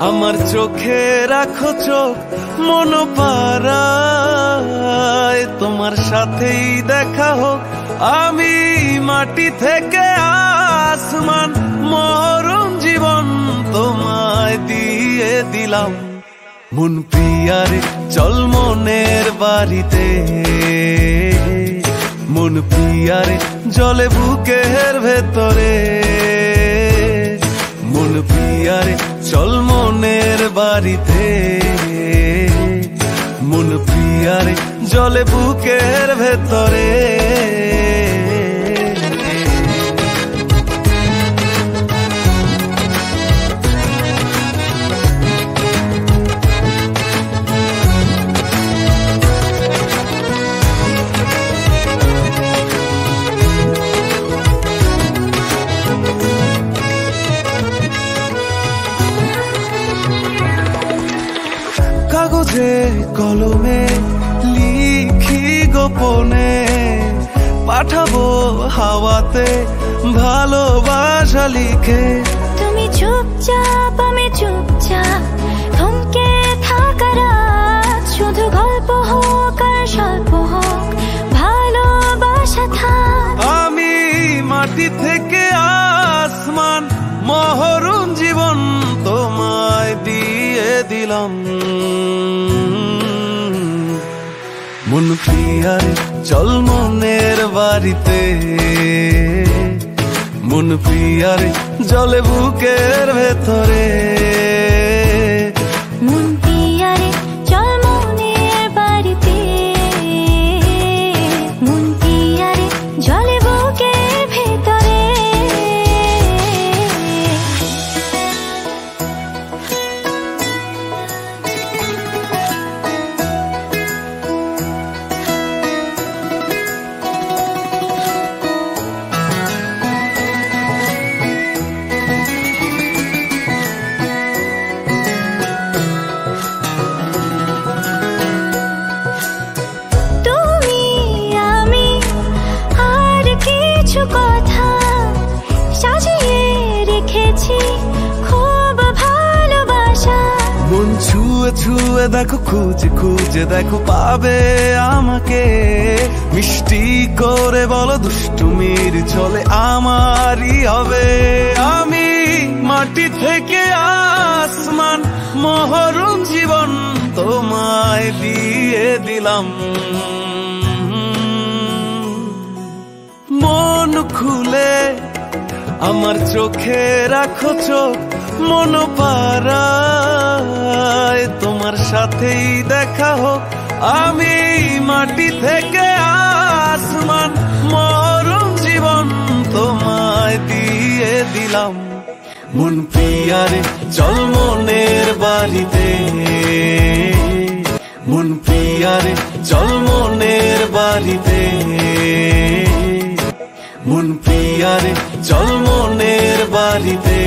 আমার চোখে রাখো চোখ মন পাড়ায়, তোমার সাথেই দেখা হোক আমি মাটি থেকে আসমান, মরণ জীবন তোমায় দিয়ে দিলাম। মন প্রিয়ারে চল মনের বাড়িতে, মন প্রিয়ারে জলে বুকের ভেতরে, মন প্রিয়ারে চল মনের বাড়িতে, মন প্রিয়ারে জলে বুকের ভেতরে। কাগজে কলমে লিখি গোপনে, পাঠাবো হাওয়াতে ভালোবাসা লিখে। তুমি চুপচাপ আমি চুপচাপ, থমকে থাকার শুধু গল্প হোক আর স্বল্প হোক ভালোবাসা থাক। আমি মাটি থেকে আসমান, মহরুন জীবন তোমায় দিয়ে দিলাম। মন প্রিয়ারে চল মনের বাড়িতে, মন প্রিয়ারে জলে বুকের ভেতরে, মন প্রিয়ারে চল মনের বাড়িতে, মন প্রিয়ারে জলে বুকের ভেতরে। কথা সাজিয়ে রেখেছি খুব ভালোবাসা, মন ছুঁয়ে ছুঁয়ে দেখো খুঁজে খুঁজে দেখো পাবে আমাকে, মিষ্টি করে বলো দুষ্টুমির চলে আমারই হবে। আমি মাটি থেকে আসমান, মহরুন জীবন তোমায় দিয়ে দিলাম। মন খুলে আমার চোখে রাখো চোখ মন পাড়ায়, তোমার সাথেই দেখা হোক আমি মাটি থেকে আসমান, মরণ জীবন তোমায় দিয়ে দিলাম। মন প্রিয়ারে চল মনের বাড়িতে, মন প্রিয়ারে চল মনের বাড়িতে, মন প্রিয়ারে চল মনের বাড়িতে।